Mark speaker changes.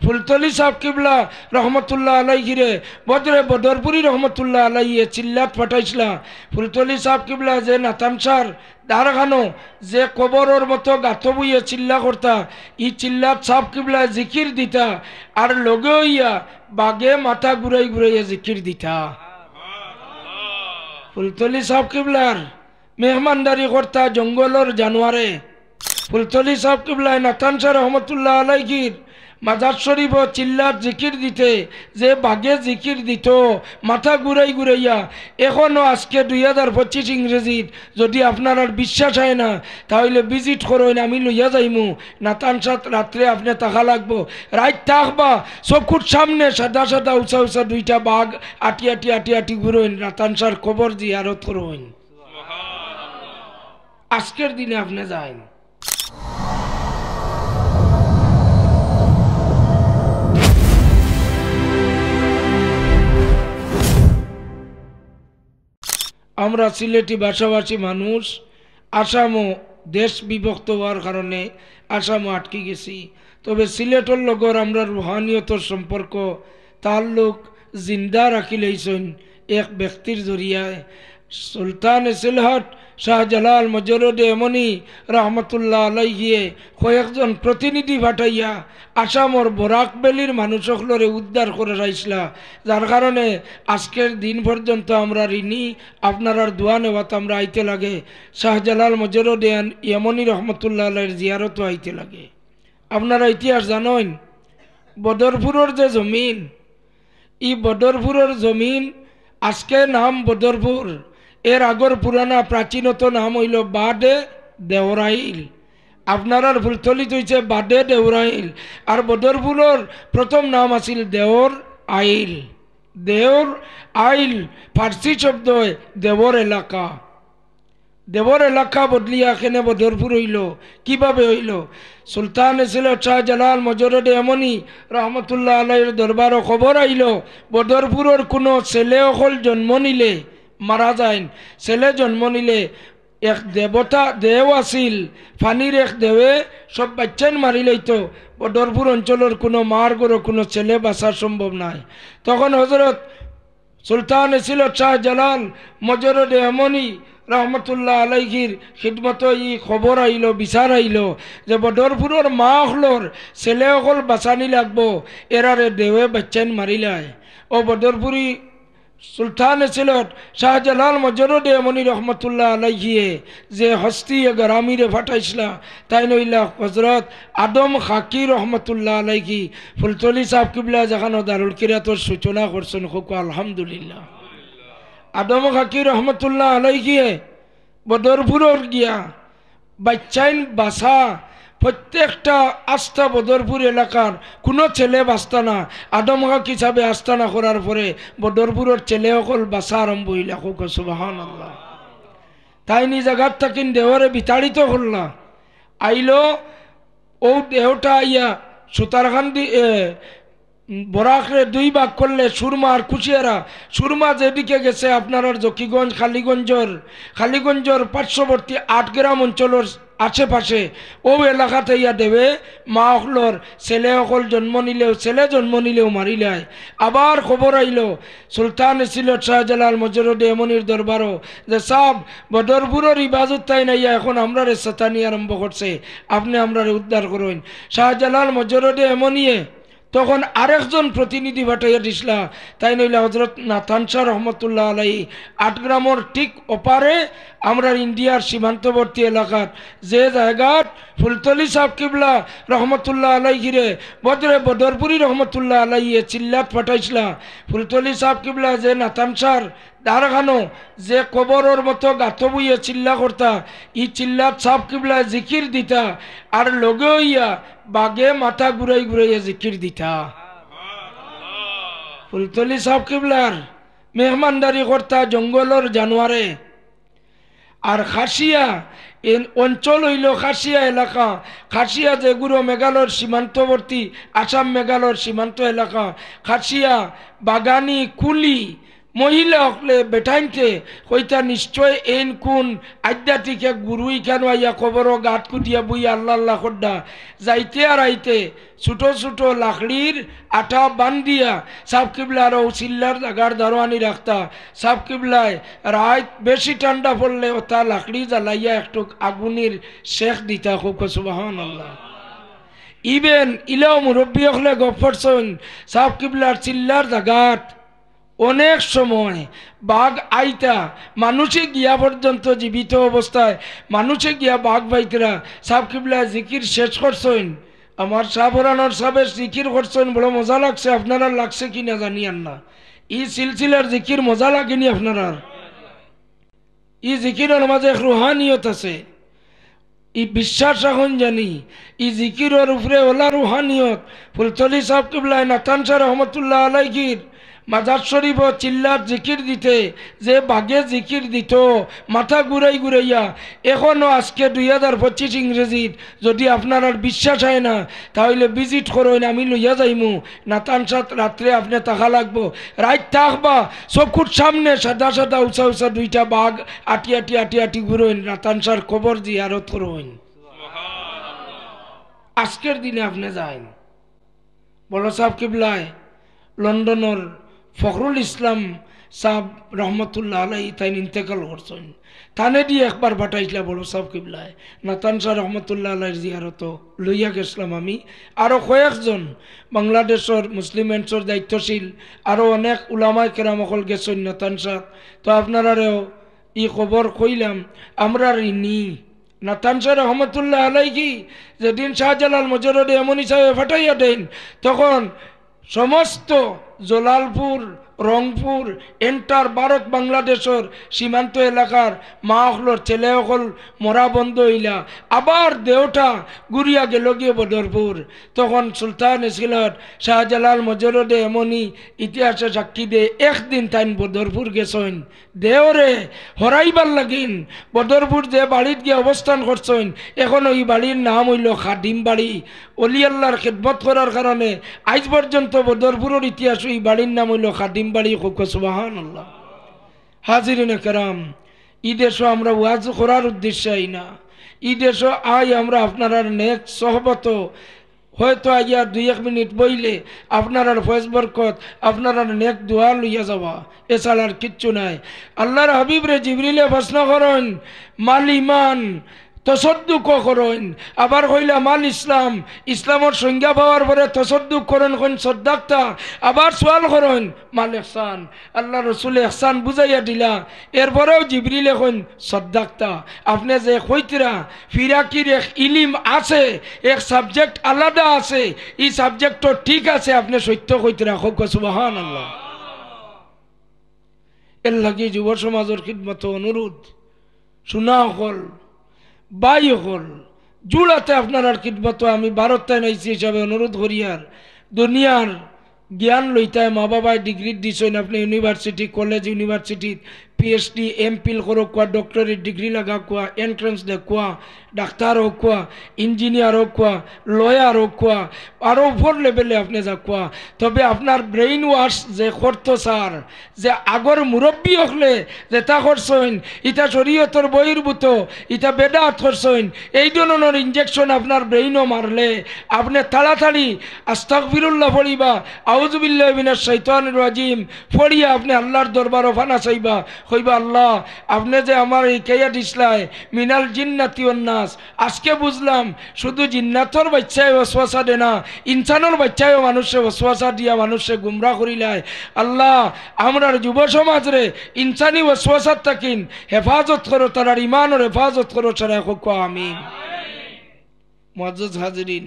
Speaker 1: ফুলতলি সাহেব কিবলা রহমতুল্লাহ আলাইহিরে বদরে বদরপুরি রহমতুল্লাহ আলাইয়ে চিল্লাত পাঠাইছিলা ফুলতলি সাহেব কিবলা যে নাতানসার দারখানো যে কবরের মতো গাথ বইয়ে চিল্লা করতা ই চিল্লাত সাহেব কিবলা জিকির দিতা আর লগে হইয়া বাগে মাথা ঘুরাই ঘুরাইয়া জিকির দিতা ফুলতলি সাহেব কিবলার মেহমানদারি করতা জঙ্গলের জানুয়ারে ফুলতলি সাহেব কিবলায় নাতানসার রহমতুল্লাহ আলাইহির মাজার শরীফ চিল্লার জিকির দিতে যে বাগে জিকির দিত মাথা ঘুরাই ঘুরাইয়া এখনও আজকে 2025 ইংরেজির যদি আপনার আর বিশ্বাস হয় না তাহলে ভিজিট করুন আমি লইয়া যাইমু নাতানসার রাত্রে আপনি থাকা লাগবো রাত থাকবা চকুর সামনে সাদা সাদা উঁচা উঁচা দুইটা বাঘ আটি আটি আটি আটি ঘুরোইন নাতানসার কবর জিয়ারত করুন আজকের দিনে আপনি যাইন আমরা সিলেটি ভাষাভাষী মানুষ আসামও দেশ বিভক্ত হওয়ার কারণে আসামও আটকে গেছি তবে সিলেটের লগর আমরা রুহানিয়তর সম্পর্ক তাল্লুক জিন্দা রাখি লইছেন এক ব্যক্তির জরিয়ায় সুলতান সিলহট শাহজালাল মজরুদ এমনি রহমতুল্লাহ আলাইহিয়ে কয়েকজন প্রতিনিধি পাঠাইয়া আসামর বরাক ভ্যালির মানুষসকলরে উদ্ধার করে রাইসলা যার কারণে আজকের দিন পর্যন্ত আমরা ঋণী আপনার দোয়া নেওয়াতে আমরা আইতে লাগে শাহজালাল মজরুদ এমনি রহমতুল্লাহ আলাইহির জিয়ারতও আইতে লাগে আপনারা ইতিহাস জানেন বদরপুরের যে জমিন এই বদরপুরের জমিন আজকে নাম বদরপুর এর আগর পুরানা প্রাচীনত নাম হইল বাডে দেওরাইল আপনার ফুলতলিত হয়েছে বাডে দেওরাইল আর বদরপুরের প্রথম নাম আছিল দেওর আইল দেওর আইল ফার্সি শব্দ দেবর এলাকা দেবর এলাকা বদলিয়া এখানে বদরপুর হইল কিভাবে হইল সুলতান ছিল শাহজালাল মজরুদ এমনি রহমতুল্লাহ আলাইহির দরবারও খবর আইল বদরপুরের কোনো ছেলে অকল জন্ম নিলে মারা যায় ছেলে জন্ম নিলে এক দেবতা দেও আছিল ফানির এক দেবে সব বাচ্চান মারি লইতো বদরপুর অঞ্চলের কোনো মার গরো কোনো ছেলে বাঁচা সম্ভব নাই তখন হজরত সুলতান ছিল শাহজালাল মজরুদ এমনি রহমতুল্লাহ আলাইহির খিদমত ই খবর আইল বিচার আইল যে বদরপুরের মা হলর ছেলে অকল বাঁচানি লাগবো এরারে দেবে বাচ্চান মারিলায় ও বদরপুরি সুলতান ছিল শাহজালাল মজরুদ এমনি রহমতুল্লাহ আলাইহিয়ে যে হস্তি গ্রামীরে ফাটাইছিলা তাই নইলা হজরত আদম খাকি রহমতুল্লাহ আলাইহি ফুলতলি সাহেব কিবলা যেখানে দারুল কিরাতর সূচনা করছেন হোক আলহামদুলিল্লাহ আদম খাকি রহমতুল্লাহ আলাইহিয়ে বদরপুরের গিয়া বাচ্চাইন বাসা প্রত্যেকটা আস্থা বদরপুর এলাকার কোনো ছেলে বাঁচতা না আদম খাকি হিসাবে আস্থানা করার পরে বদরপুরের ছেলে সকল বাসা আরম্ভ হইলা হোক সুবহানাল্লাহ তাই নি জায়গার থাকিন দেহরে বিতাড়িত করলা আইল ও দেহটা আইয়া সুতারখান্দি বরাকরে দুই ভাগ করলে সুরমা আর কুচিয়ারা সুরমা যেদিকে গেছে আপনার জকিগঞ্জ খালিগঞ্জর পার্শ্ববর্তী 8 গ্রাম অঞ্চলের আশেপাশে ও এলাকাতে ইয়া দেবে মা হকলর ছেলে সকল জন্ম নিলেও মারিলায় আবার খবর আইল সুলতান ছিল শাহজালাল মজরুদ এমনির দরবারও যে সাব বদরপুরের ইবাজত তাই নাইয়া এখন আমরা সাতানি আরম্ভ করছে আপনি আমরা উদ্ধার করুন শাহজালাল মজরুদ এমনিয়ে তখন আরেকজন প্রতিনিধি পাঠাইয়া দিসলা তাই নইলা হজরত নাতানসার রহমতুল্লাহ আলাইহি 8 গ্রামের ঠিক ওপারে আমরা ইন্ডিয়ার সীমান্তবর্তী এলাকাত যে জায়গাত ফুলতলি সাহেব কিবলা রহমতুল্লাহ আলাইহিরে বদরে বদরপুরি রহমতুল্লাহ আলাইহিয়ে চিল্লাত পাঠাইছিলা ফুলতলি সাহেব কিবলা যে নাতানসার দারখানো যে কবরের মতো গাথ বইয়ে চিল্লা করতা ই চিল্লাত সাহেব কিবলা জিকির দিতা আর লগে হইয়া বাগে মাথা ঘুরাই ঘুরাইয়া জিকির দিতা ফুলতলি সাহেব কিবলার মেহমানদারি করতা জঙ্গলের জানুয়ারে আর খাসিয়া অঞ্চল হইল খাসিয়া এলাকা খাসিয়া যেগুলো মেঘালয়ের সীমান্তবর্তী আসাম মেঘালয়ের সীমান্ত এলাকা খাসিয়া বাগানি কুলি মহিলা হকলে বেটাইনতে কইতা নিশ্চয় এন কোন আধ্যাত্মিক এক গুরুই কেন আইয়া কবর গাঁট কুটিয়া বই আল্লাহ আল্লাহ খড্ডা যাইতে আর আইতে ছোট ছোট লাকড়ির আটা বান্ধিয়া সাব কিবলার ও চিল্লার জাগার দারোয়ানি রাখতা সাব কিবলায় রাত বেশি ঠান্ডা পড়লে ওটা লাকড়ি জ্বালাইয়া একটু আগুনের শেখ দিতা খুব সুবহানাল্লাহ। ইবেন ইলাও মুরব্বী হলে গফরসন সাব কিবলার চিল্লার জাগাত অনেক সময় বাঘ আইতা মানুষে গিয়া পর্যন্ত জীবিত অবস্থায় মানুষে গিয়া বাঘ বাইতরা সাব কিবলা জিকির শেষ করছেন। আমার সাবরানোর সাবের জিকির করছেন বড় মজা লাগছে, আপনারা লাগছে কি না জানি না। ই সিলসিলার জিকির মজা লাগেনি আপনারা? ই জিকিরের মাঝে এক রুহানিয়ত আছে, ই বিশ্বাস এখন জানি ই জিকিরের উপরে ওলা রুহানিয়ত। ফুলতলি সাব কিবলায় নাতান শাহ রহমতুল্লাহ আলাইহির মাজার শরীফ চিল্লার জিকির দিতে যে বাগে জিকির দিত মাথা ঘুরাই ঘুরাইয়া এখনও আজকে 2025 ইংরেজিত যদি আপনার আর বিশ্বাস হয় না তাহলে ভিজিট করুন, আমি লইয়া যাইমু নাতান সাত রাত্রে আপনি টাকা লাগবো রাত থাকবা চকুর সামনে সাদা সাদা উঁচা উঁচা দুইটা বাঘ আটি আটি আটি আটি ঘুরোইন নাতান সার কবর জিয়ারত করুন। আজকের দিনে আপনি যাইন বড় সাহেব কিবলায় লন্ডনের ফখরুল ইসলাম সাহেব রহমতুল্লাহ আলাই তাই ইন্তেকাল করছেন, থানে দিয়ে একবার পাঠাইছিলাম বড় সাহেব কিবলায় নাতান শাহ রহমতুল্লাহ আলাইর জিয়ারত লইয়া গেছিলাম আমি আরও কয়েকজন বাংলাদেশের মুসলিমেন্সর দায়িত্বশীল আরও অনেক উলামায়ে কেরাম সকল গেছেন নাতান শাহ। তো আপনারাও ই খবর কইলাম আমরা ঋণী নাতান শাহ রহমতুল্লাহ আলাইহি যেদিন শাহজালাল মজরুরে এমন হিসাবে ফাটাইয়া দেন তখন সমস্ত জলালপুর রংপুর এন্টার ভারত বাংলাদেশের সীমান্ত এলাকার মা হকলর ছেলে হকল মরা বন্ধ হইলা আবার দেওটা গুড়িয়া গেল গিয়ে বদরপুর। তখন সুলতান সিলট শাহজালাল মজরুরে এমনই ইতিহাসে সাক্ষী দে একদিন তাইন বদরপুর গেছেন দেওরে হরাইবার লাগিন বদরপুর যে বাড়িত গিয়ে অবস্থান করছেন এখন ওই বাড়ির নাম হইল খাদিম বাড়ি। অলি আল্লাহর খেদমত করার কারণে আজ পর্যন্ত বদরপুরের ইতিহাস এই বাড়ির নাম হইল খাদিম বাড়ি। সুবহানাল্লাহ। হাজিরিনে কেরাম, ই দেশও আমরা ওয়াজ করার উদ্দেশ্যে আই না, ই দেশও আই আমরা আপনার নেক সহবত হয়তো আইয়া 2-1 মিনিট বইলে আপনার ফয়েজ বরকত আপনার নেক দোয়া লইয়া যাওয়া এছাড়া আর কিচ্ছু নাই। আল্লাহর হাবিব রে জিবরিলে প্রশ্ন করেন মাল ইমান তসদ্দুক করেন, আবার কইলা মাল ইসলাম ইসলামের সংজ্ঞা পাওয়ার পরে তসদ্দুক করেন কোন সদ্দাক্তা, আবার সোয়াল করেন মাল ইহসান আল্লাহ রসুল ইহসান বুঝাইয়া দিলা এরপরেও জিবরিল এখন সদ্দাক্তা। আপনি যে কইতরা ফিরাকির এক ইলিম আছে এক সাবজেক্ট আলাদা আছে এই সাবজেক্টও ঠিক আছে আপনি সত্য কইতরা হোক সুবহানাল্লাহ। এর লাগি যুব সমাজের খিদমত অনুরোধ শোনা হল বাই হল জুড়াতে আপনার আর খিদমত আমি ভারতটায় নাইছি হিসাবে অনুরোধ করি আর দুনিয়ার জ্ঞান লইতায় মা বাবায় ডিগ্রি দিছেন আপনি university college university PhD MPhil করো কোয়া ডক্টরেট ডিগ্রি লাগা কোয়া এন্ট্রান্স দে কোয়া ডাক্তার হোক কোয়া ইঞ্জিনিয়ার হোক কোয়া লয়ার হোক কোয়া আরও উপর লেভেলে আপনি যা কোয়া তবে আপনার ব্রেইন ওয়াশ যে করতো স্যার যে আগর মুরব্বী হলে যেটা করছেন ইটা শরীয়তর বহির্ভূত ইটা বেদাত করছেন এই ধরনের ইঞ্জেকশন আপনার ব্রেইনও মারলে আপনি তাড়াতাড়ি আস্তাগফিরুল্লাহ পড়িবা আউযু বিল্লাহি মিনাশ শাইতানির রাজিম পড়িয়া আপনি আল্লাহর দরবারে ফানা চাইবা কইবা আল্লাহ আপনি যে আমার এই কেয়া দিসলাই মিনাল জিন্নাতি ওয়ান নাস আজকে বুঝলাম শুধু জিন্নাতর বাচ্চায় ওয়াসওয়াসা দেয় না ইনসানের বাচ্চায়ও মানুষে ওয়াসওয়াসা দিয়া মানুষে গুমরাহ করিলায়। আল্লাহ আমরার যুব সমাজরে ইনসানি ওয়াসওয়াসাত তাকিন হেফাজত করো তার ইমানের হেফাজত করো সারা আমিন। মুআজ্জাজ হাজিরিন